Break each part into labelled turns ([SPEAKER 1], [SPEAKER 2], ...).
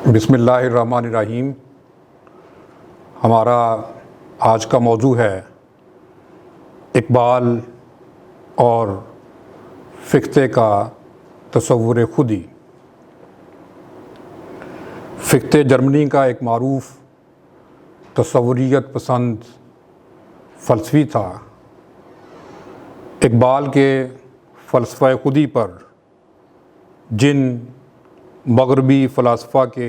[SPEAKER 1] بسم اللہ الرحمن الرحیم۔ ہمارا آج کا موضوع ہے اقبال اور فکتے کا تصور خودی۔ فکتے جرمنی کا ایک معروف تصوریت پسند فلسفی تھا۔ اقبال کے فلسفہ خودی پر جن مغربی فلاسفہ کے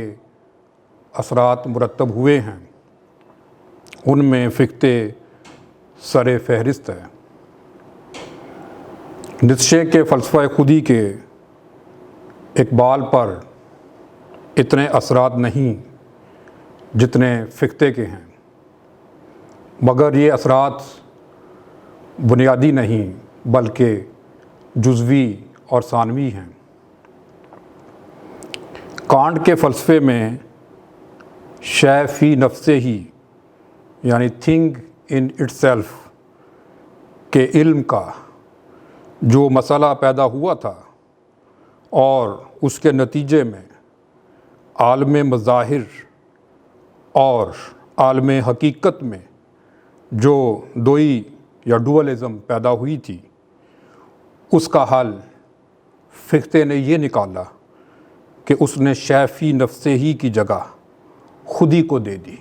[SPEAKER 1] اثرات مرتب ہوئے ہیں ان میں فکتے سر فہرست ہے۔ نیتشے کے فلسفہ خودی کے اقبال پر اتنے اثرات نہیں جتنے فکتے کے ہیں، مگر یہ اثرات بنیادی نہیں بلکہ جزوی اور ثانوی ہیں۔ کانٹ کے فلسفے میں شے فی نفسہ ہی یعنی تھنگ ان اٹ سیلف کے علم کا جو مسئلہ پیدا ہوا تھا اور اس کے نتیجے میں عالم مظاہر اور عالم حقیقت میں جو دوئی یا ڈوئلزم پیدا ہوئی تھی، اس کا حل فکتے نے یہ نکالا کہ اس نے شے فی نفسہ ہی کی جگہ خودی کو دے دی،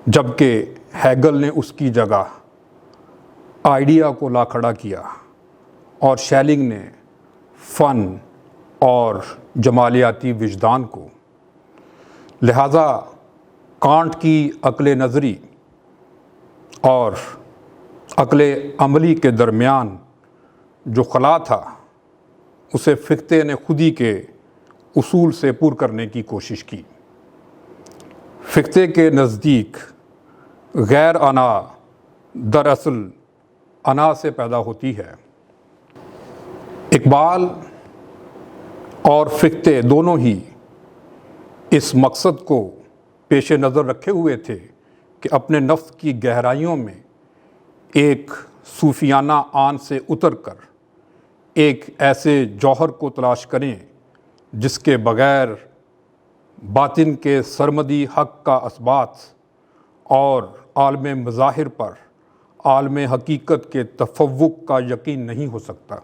[SPEAKER 1] جبکہ ہیگل نے اس کی جگہ آئیڈیا کو لا کھڑا کیا اور شیلنگ نے فن اور جمالیاتی وجدان کو۔ لہٰذا کانٹ کی عقل نظری اور عقل عملی کے درمیان جو خلا تھا اسے فکتے نے خودی کے اصول سے پر کرنے کی کوشش کی۔ فکتے کے نزدیک غیر انا دراصل انا سے پیدا ہوتی ہے۔ اقبال اور فکتے دونوں ہی اس مقصد کو پیش نظر رکھے ہوئے تھے کہ اپنے نفس کی گہرائیوں میں ایک صوفیانہ آن سے اتر کر ایک ایسے جوہر کو تلاش کریں جس کے بغیر باطن کے سرمدی حق کا اثبات اور عالم مظاہر پر عالم حقیقت کے تفوق کا یقین نہیں ہو سکتا۔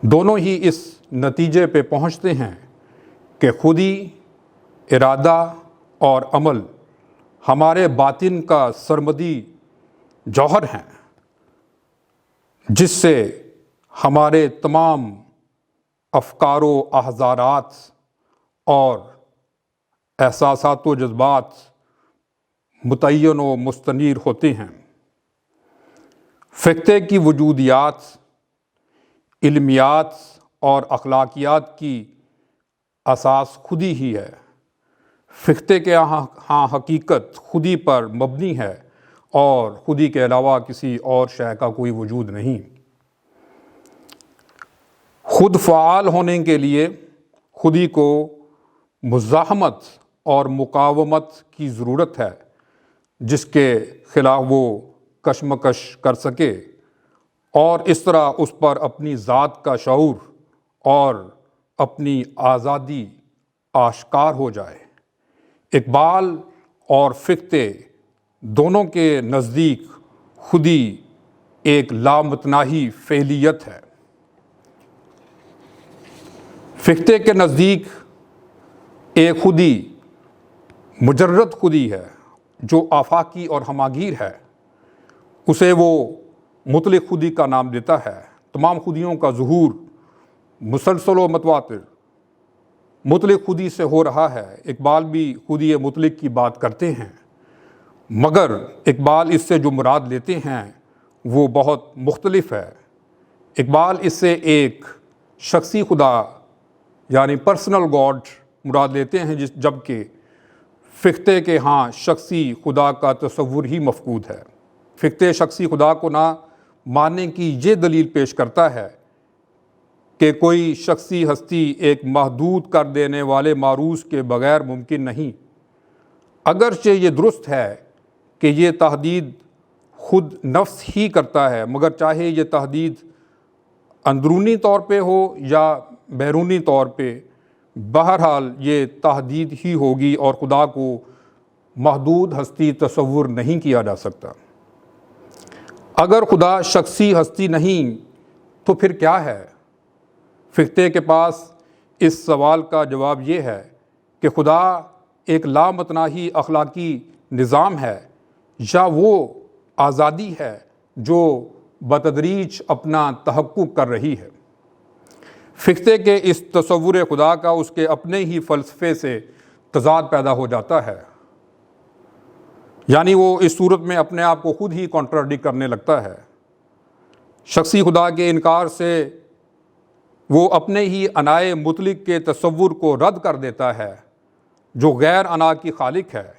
[SPEAKER 1] دونوں ہی اس نتیجے پہ پہنچتے ہیں کہ خودی، ارادہ اور عمل ہمارے باطن کا سرمدی جوہر ہیں جس سے ہمارے تمام افکار و احزارات اور احساسات و جذبات متعین و مستنیر ہوتے ہیں۔ فکتے کی وجودیات، علمیات اور اخلاقیات کی اساس خودی ہی ہے۔ فکتے کے ہاں حقیقت خودی پر مبنی ہے اور خودی کے علاوہ کسی اور شے کا کوئی وجود نہیں۔ خود فعال ہونے کے لیے خودی کو مزاحمت اور مقاومت کی ضرورت ہے جس کے خلاف وہ کشمکش کر سکے اور اس طرح اس پر اپنی ذات کا شعور اور اپنی آزادی آشکار ہو جائے۔ اقبال اور فکتے دونوں کے نزدیک خودی ایک لامتناہی فعلیت ہے۔ فکتے کے نزدیک ایک خودی مجرد خودی ہے جو آفاقی اور ہماگیر ہے۔ اسے وہ مطلق خودی کا نام دیتا ہے۔ تمام خودیوں کا ظہور مسلسل و متواتر مطلق خودی سے ہو رہا ہے۔ اقبال بھی خودی مطلق کی بات کرتے ہیں، مگر اقبال اس سے جو مراد لیتے ہیں وہ بہت مختلف ہے۔ اقبال اس سے ایک شخصی خدا یعنی پرسنل گاڈ مراد لیتے ہیں، جبکہ فکتے کے ہاں شخصی خدا کا تصور ہی مفقود ہے۔ فکتے شخصی خدا کو نہ ماننے کی یہ دلیل پیش کرتا ہے کہ کوئی شخصی ہستی ایک محدود کر دینے والے معروض کے بغیر ممکن نہیں۔ اگرچہ یہ درست ہے کہ یہ تحدید خود نفس ہی کرتا ہے، مگر چاہے یہ تحدید اندرونی طور پہ ہو یا بیرونی طور پہ بہرحال یہ تحدید ہی ہوگی اور خدا کو محدود ہستی تصور نہیں کیا جا سکتا۔ اگر خدا شخصی ہستی نہیں تو پھر کیا ہے؟ فقہ کے پاس اس سوال کا جواب یہ ہے کہ خدا ایک لامتناہی اخلاقی نظام ہے یا وہ آزادی ہے جو بتدریج اپنا تحقق کر رہی ہے۔ فقہ کے اس تصور خدا کا اس کے اپنے ہی فلسفے سے تضاد پیدا ہو جاتا ہے، یعنی وہ اس صورت میں اپنے آپ کو خود ہی کانٹراڈکٹ کرنے لگتا ہے۔ شخصی خدا کے انکار سے وہ اپنے ہی انائے مطلق کے تصور کو رد کر دیتا ہے جو غیر انا کی خالق ہے،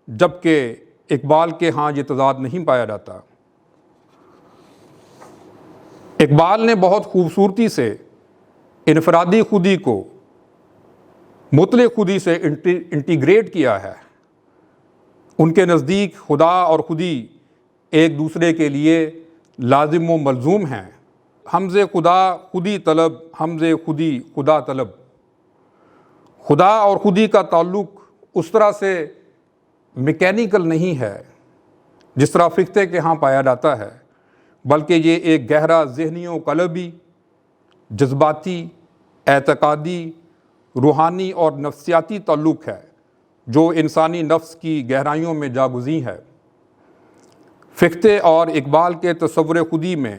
[SPEAKER 1] جبکہ اقبال کے ہاں یہ تضاد نہیں پایا جاتا۔ اقبال نے بہت خوبصورتی سے انفرادی خودی کو مطلق خودی سے انٹیگریٹ کیا ہے۔ ان کے نزدیک خدا اور خودی ایک دوسرے کے لیے لازم و ملزوم ہیں۔ حمزہ خدا خودی طلب، حمزہ خودی خدا طلب۔ خدا اور خودی کا تعلق اس طرح سے میکینیکل نہیں ہے جس طرح فقہ کے ہاں پایا جاتا ہے، بلکہ یہ ایک گہرا ذہنی و قلبی، جذباتی، اعتقادی، روحانی اور نفسیاتی تعلق ہے جو انسانی نفس کی گہرائیوں میں جاگزیں ہے۔ فقہ اور اقبال کے تصور خودی میں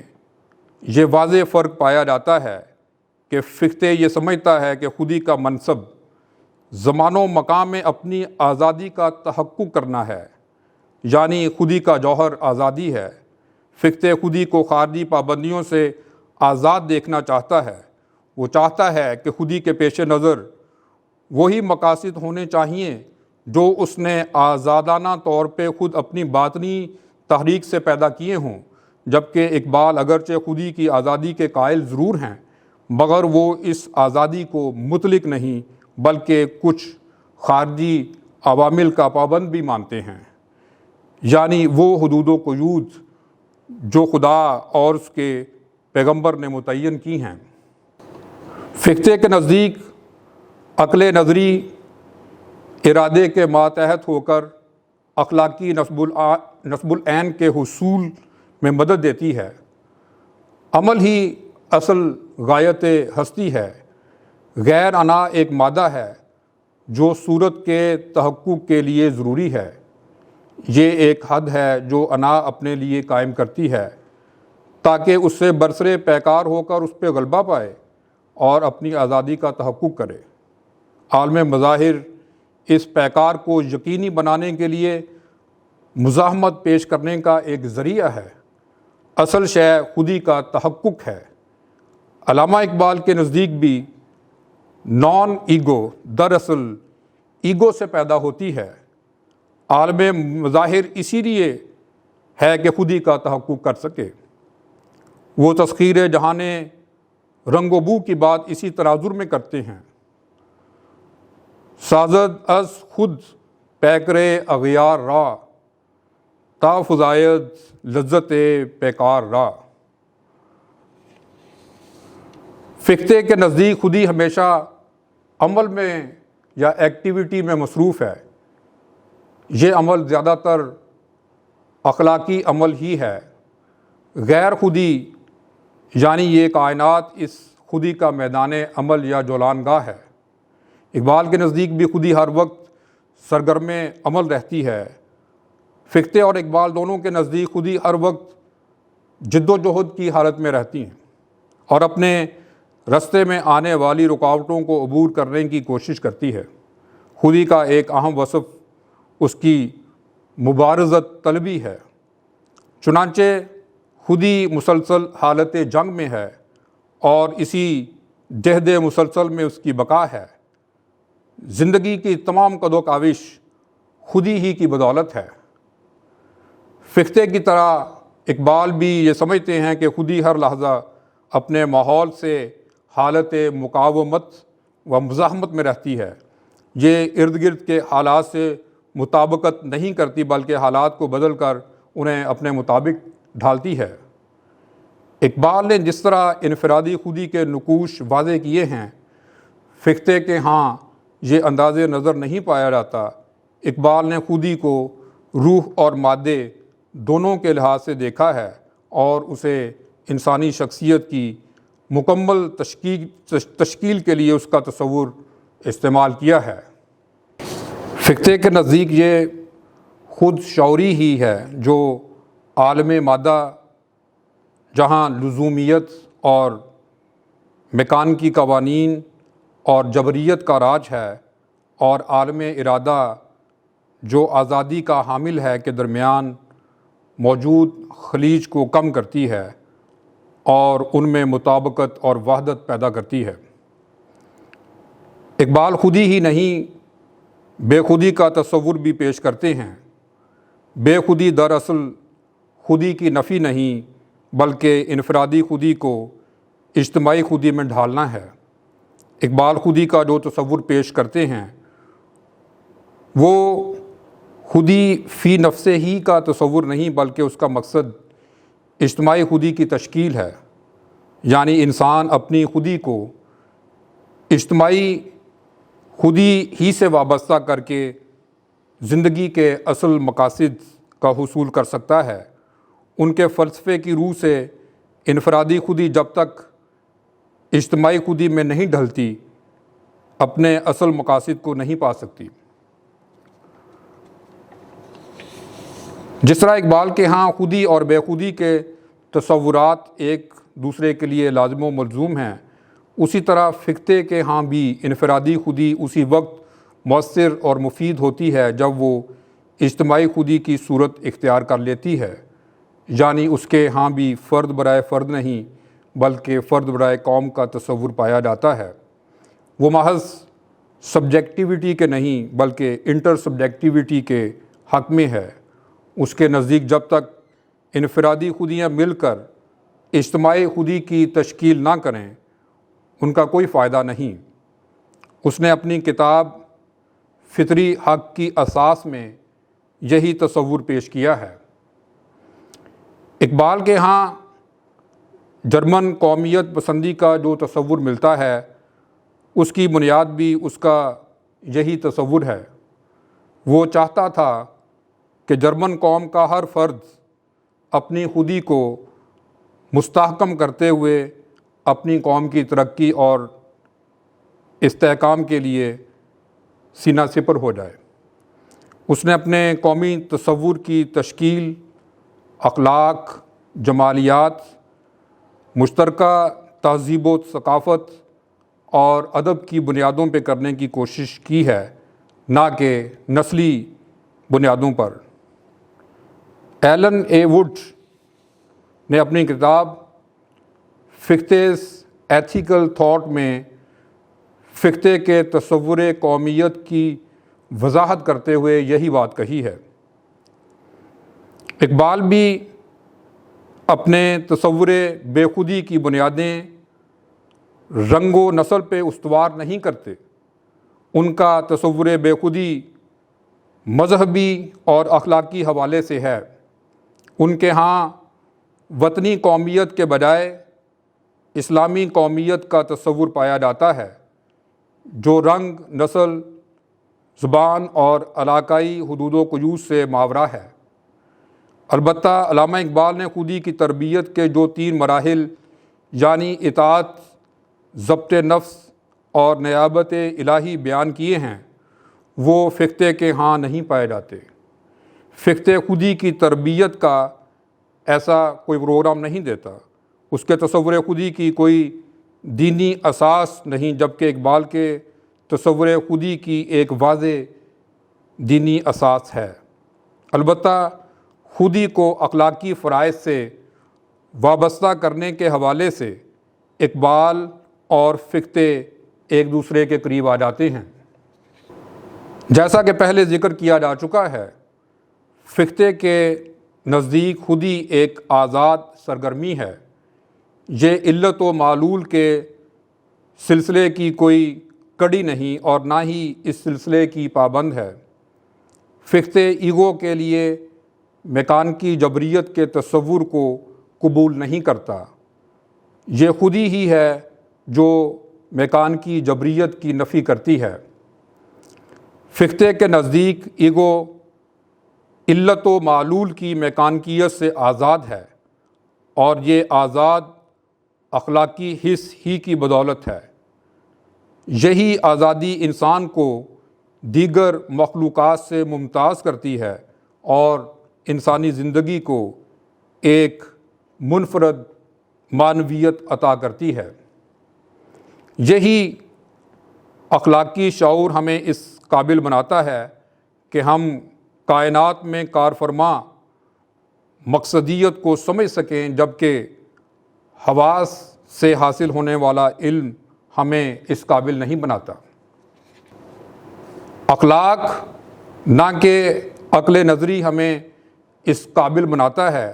[SPEAKER 1] یہ واضح فرق پایا جاتا ہے کہ فقہ یہ سمجھتا ہے کہ خودی کا منصب زمان و مکان میں اپنی آزادی کا تحقق کرنا ہے، یعنی خودی کا جوہر آزادی ہے۔ فقہ خودی کو خارجی پابندیوں سے آزاد دیکھنا چاہتا ہے۔ وہ چاہتا ہے کہ خودی کے پیش نظر وہی مقاصد ہونے چاہیے جو اس نے آزادانہ طور پہ خود اپنی باطنی تحریک سے پیدا کیے ہوں، جبکہ اقبال اگرچہ خودی کی آزادی کے قائل ضرور ہیں مگر وہ اس آزادی کو مطلق نہیں بلکہ کچھ خارجی عوامل کا پابند بھی مانتے ہیں، یعنی وہ حدود و قیود جو خدا اور اس کے پیغمبر نے متعین کی ہیں۔ فقہ کے نزدیک عقل نظری ارادے کے ماتحت ہو کر اخلاقی نصب العین کے حصول میں مدد دیتی ہے۔ عمل ہی اصل غایت ہستی ہے۔ غیر انا ایک مادہ ہے جو صورت کے تحقق کے لیے ضروری ہے۔ یہ ایک حد ہے جو انا اپنے لیے قائم کرتی ہے تاکہ اس سے برسر پیکار ہو کر اس پہ غلبہ پائے اور اپنی آزادی کا تحقق کرے۔ عالم مظاہر اس پیکار کو یقینی بنانے کے لیے مزاحمت پیش کرنے کا ایک ذریعہ ہے۔ اصل شے خودی کا تحقق ہے۔ علامہ اقبال کے نزدیک بھی نان ایگو دراصل ایگو سے پیدا ہوتی ہے۔ عالم مظاہر اسی لیے ہے کہ خودی کا تحقق کر سکے۔ وہ تسخیر جہان رنگ و بو کی بات اسی تناظر میں کرتے ہیں۔ سازد از خود پیکرے اغیار را، تا فزاید لذت پیکار را۔ فقہ کے نزدیک خودی ہمیشہ عمل میں یا ایکٹیویٹی میں مصروف ہے۔ یہ عمل زیادہ تر اخلاقی عمل ہی ہے۔ غیر خودی یعنی یہ کائنات اس خودی کا میدان عمل یا جولان گاہ ہے۔ اقبال کے نزدیک بھی خودی ہر وقت سرگرم عمل رہتی ہے۔ فقہ اور اقبال دونوں کے نزدیک خودی ہر وقت جد و جہد کی حالت میں رہتی ہیں اور اپنے راستے میں آنے والی رکاوٹوں کو عبور کرنے کی کوشش کرتی ہے۔ خودی کا ایک اہم وصف اس کی مبارزت طلبی ہے۔ چنانچہ خودی مسلسل حالت جنگ میں ہے اور اسی جہد مسلسل میں اس کی بقا ہے۔ زندگی کی تمام قد و کاوش خودی ہی کی بدولت ہے۔ فقہ کی طرح اقبال بھی یہ سمجھتے ہیں کہ خودی ہر لحظہ اپنے ماحول سے حالت مقاومت و مزاحمت میں رہتی ہے۔ یہ ارد گرد کے حالات سے مطابقت نہیں کرتی بلکہ حالات کو بدل کر انہیں اپنے مطابق ڈھالتی ہے۔ اقبال نے جس طرح انفرادی خودی کے نقوش واضح کیے ہیں، فقتے کے ہاں یہ انداز نظر نہیں پایا جاتا۔ اقبال نے خودی کو روح اور مادے دونوں کے لحاظ سے دیکھا ہے اور اسے انسانی شخصیت کی مکمل تشکیل کے لیے اس کا تصور استعمال کیا ہے۔ فقتے کے نزدیک یہ خود شعوری ہی ہے جو عالم مادہ، جہاں لزومیت اور میکان کی قوانین اور جبریت کا راج ہے، اور عالم ارادہ جو آزادی کا حامل ہے، کے درمیان موجود خلیج کو کم کرتی ہے اور ان میں مطابقت اور وحدت پیدا کرتی ہے۔ اقبال خودی ہی نہیں، بے خودی کا تصور بھی پیش کرتے ہیں۔ بے خودی دراصل خودی کی نفی نہیں بلکہ انفرادی خودی کو اجتماعی خودی میں ڈھالنا ہے۔ اقبال خودی کا جو تصور پیش کرتے ہیں وہ خودی فی نفسے ہی کا تصور نہیں بلکہ اس کا مقصد اجتماعی خودی کی تشکیل ہے، یعنی انسان اپنی خودی کو اجتماعی خودی ہی سے وابستہ کر کے زندگی کے اصل مقاصد کا حصول کر سکتا ہے۔ ان کے فلسفے کی روح سے انفرادی خودی جب تک اجتماعی خودی میں نہیں ڈھلتی اپنے اصل مقاصد کو نہیں پا سکتی۔ جس طرح اقبال کے ہاں خودی اور بے خودی کے تصورات ایک دوسرے کے لیے لازم و ملزوم ہیں، اسی طرح فقتے کے ہاں بھی انفرادی خودی اسی وقت مؤثر اور مفید ہوتی ہے جب وہ اجتماعی خودی کی صورت اختیار کر لیتی ہے، یعنی اس کے ہاں بھی فرد برائے فرد نہیں بلکہ فرد برائے قوم کا تصور پایا جاتا ہے۔ وہ محض سبجیکٹیوٹی کے نہیں بلکہ انٹر سبجیکٹیوٹی کے حق میں ہے۔ اس کے نزدیک جب تک انفرادی خودیاں مل کر اجتماعی خودی کی تشکیل نہ کریں ان کا کوئی فائدہ نہیں۔ اس نے اپنی کتاب فطری حق کی اساس میں یہی تصور پیش کیا ہے۔ اقبال کے ہاں جرمن قومیت پسندی کا جو تصور ملتا ہے اس کی بنیاد بھی اس کا یہی تصور ہے۔ وہ چاہتا تھا کہ جرمن قوم کا ہر فرد اپنی خودی کو مستحکم کرتے ہوئے اپنی قوم کی ترقی اور استحکام کے لیے سینہ سپر ہو جائے۔ اس نے اپنے قومی تصور کی تشکیل اخلاق، جمالیات، مشترکہ تہذیب و ثقافت اور ادب کی بنیادوں پہ کرنے کی کوشش کی ہے، نہ کہ نسلی بنیادوں پر۔ ایلن اے ووڈ نے اپنی کتاب فقتےز ایتھیکل تھاٹ میں فقتے کے تصور قومیت کی وضاحت کرتے ہوئے یہی بات کہی ہے۔ اقبال بھی اپنے تصور بے خودی کی بنیادیں رنگ و نسل پہ استوار نہیں کرتے۔ ان کا تصور بے خودی مذہبی اور اخلاقی حوالے سے ہے۔ ان کے ہاں وطنی قومیت کے بجائے اسلامی قومیت کا تصور پایا جاتا ہے جو رنگ، نسل، زبان اور علاقائی حدود و قیود سے ماورا ہے۔ البتہ علامہ اقبال نے خودی کی تربیت کے جو 3 مراحل یعنی اطاعت، ضبط نفس اور نیابت الہی بیان کیے ہیں وہ فقتے کے ہاں نہیں پائے جاتے۔ فقتے خودی کی تربیت کا ایسا کوئی پروگرام نہیں دیتا۔ اس کے تصور خودی کی کوئی دینی اساس نہیں، جبکہ اقبال کے تصور خودی کی ایک واضح دینی اساس ہے۔ البتہ خودی کو اخلاقی فرائض سے وابستہ کرنے کے حوالے سے اقبال اور فقتے ایک دوسرے کے قریب آ جاتے ہیں۔ جیسا کہ پہلے ذکر کیا جا چکا ہے، فقتے کے نزدیک خودی ایک آزاد سرگرمی ہے۔ یہ علت و معلول کے سلسلے کی کوئی کڑی نہیں اور نہ ہی اس سلسلے کی پابند ہے۔ فقتے ایگو کے لیے میکان کی جبریت کے تصور کو قبول نہیں کرتا۔ یہ خودی ہی ہے جو میکانیکی جبریت کی نفی کرتی ہے۔ فقہ کے نزدیک ایگو علت و معلول کی میکانیکیت سے آزاد ہے، اور یہ آزاد اخلاقی حس ہی کی بدولت ہے۔ یہی آزادی انسان کو دیگر مخلوقات سے ممتاز کرتی ہے اور انسانی زندگی کو ایک منفرد معنویت عطا کرتی ہے۔ یہی اخلاقی شعور ہمیں اس قابل بناتا ہے کہ ہم کائنات میں کارفرما مقصدیت کو سمجھ سکیں، جبکہ حواس سے حاصل ہونے والا علم ہمیں اس قابل نہیں بناتا۔ اخلاق نہ کہ عقل نظری ہمیں اس قابل بناتا ہے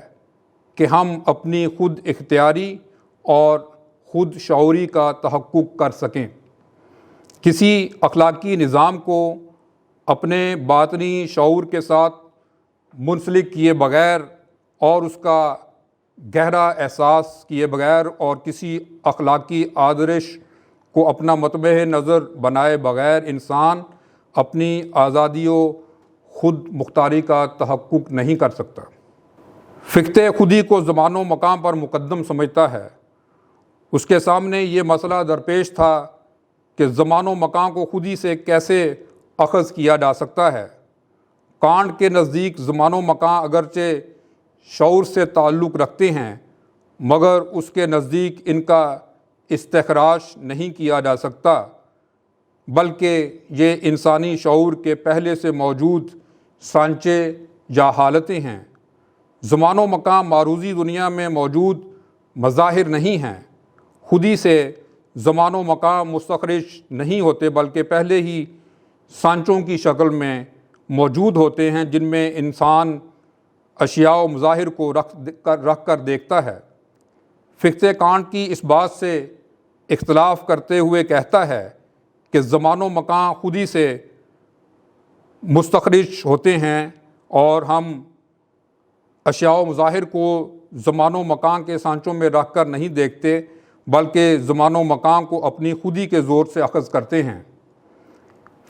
[SPEAKER 1] کہ ہم اپنی خود اختیاری اور خود شعوری کا تحقق کر سکیں۔ کسی اخلاقی نظام کو اپنے باطنی شعور کے ساتھ منسلک کیے بغیر اور اس کا گہرا احساس کیے بغیر اور کسی اخلاقی آدرش کو اپنا مطمع نظر بنائے بغیر انسان اپنی آزادی و خود مختاری کا تحقق نہیں کر سکتا۔ فقہ خودی کو زمان و مکان پر مقدم سمجھتا ہے۔ اس کے سامنے یہ مسئلہ درپیش تھا کہ زمان و مکان کو خودی سے کیسے اخذ کیا جا سکتا ہے۔ کانٹ کے نزدیک زمان و مکان اگرچہ شعور سے تعلق رکھتے ہیں، مگر اس کے نزدیک ان کا استخراج نہیں کیا جا سکتا، بلکہ یہ انسانی شعور کے پہلے سے موجود سانچے یا حالتیں ہیں۔ زمان و مکان معروضی دنیا میں موجود مظاہر نہیں ہیں۔ خودی سے زمان و مکان مستخرج نہیں ہوتے، بلکہ پہلے ہی سانچوں کی شکل میں موجود ہوتے ہیں، جن میں انسان اشیاء و مظاہر کو رکھ کر دیکھتا ہے۔ فقہ کانٹ کی اس بات سے اختلاف کرتے ہوئے کہتا ہے کہ زمان و مکان خودی سے مستخرج ہوتے ہیں اور ہم اشیاء و مظاہر کو زمان و مکان کے سانچوں میں رکھ کر نہیں دیکھتے، بلکہ زمان و مکان کو اپنی خودی کے زور سے اخذ کرتے ہیں۔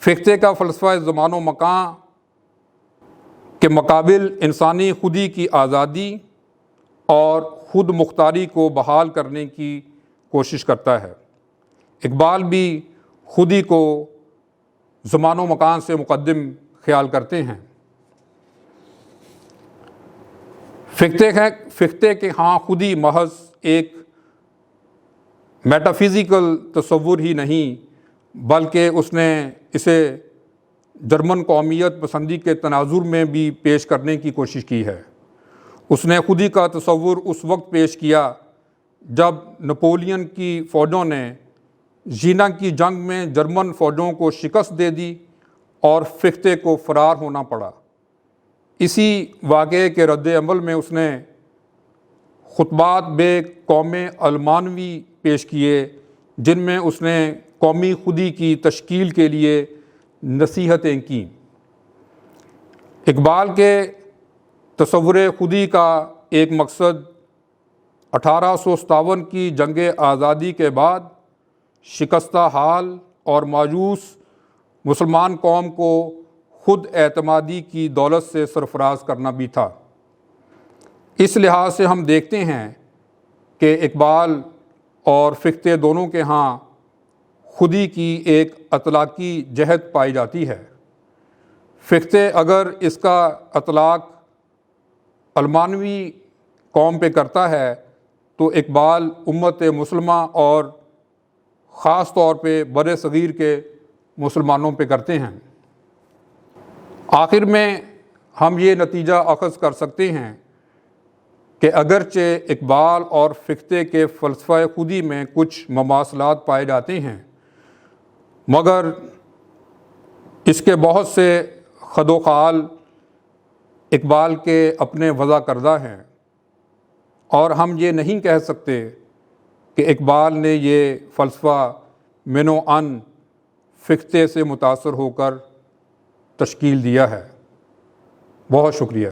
[SPEAKER 1] فقہ کا فلسفہ زمان و مکان کے مقابل انسانی خودی کی آزادی اور خود مختاری کو بحال کرنے کی کوشش کرتا ہے۔ اقبال بھی خودی کو زمان و مکان سے مقدم خیال کرتے ہیں۔ فقہ کے ہاں خودی محض ایک میٹافزیکل تصور ہی نہیں، بلکہ اس نے اسے جرمن قومیت پسندی کے تناظر میں بھی پیش کرنے کی کوشش کی ہے۔ اس نے خودی کا تصور اس وقت پیش کیا جب نپولین کی فوجوں نے جینا کی جنگ میں جرمن فوجوں کو شکست دے دی اور فقہ کو فرار ہونا پڑا۔ اسی واقعے کے رد عمل میں اس نے خطبات بے قوم المانوی پیش کیے، جن میں اس نے قومی خودی کی تشکیل کے لیے نصیحتیں کیں۔ اقبال کے تصور خودی کا ایک مقصد 1857 کی جنگ آزادی کے بعد شکستہ حال اور مایوس مسلمان قوم کو خود اعتمادی کی دولت سے سرفراز کرنا بھی تھا۔ اس لحاظ سے ہم دیکھتے ہیں کہ اقبال اور فقہ دونوں کے ہاں خودی کی ایک اطلاقی جہت پائی جاتی ہے۔ فقہ اگر اس کا اطلاق المانوی قوم پہ کرتا ہے تو اقبال امت مسلمہ اور خاص طور پہ بر صغیر کے مسلمانوں پہ کرتے ہیں۔ آخر میں ہم یہ نتیجہ اخذ کر سکتے ہیں کہ اگرچہ اقبال اور فقہ کے فلسفہ خودی میں کچھ مماثلات پائے جاتے ہیں، مگر اس کے بہت سے خد و خال اقبال کے اپنے وضع کردہ ہیں، اور ہم یہ نہیں کہہ سکتے کہ اقبال نے یہ فلسفہ من و عن فقہ سے متاثر ہو کر تشکیل دیا ہے۔ بہت شکریہ۔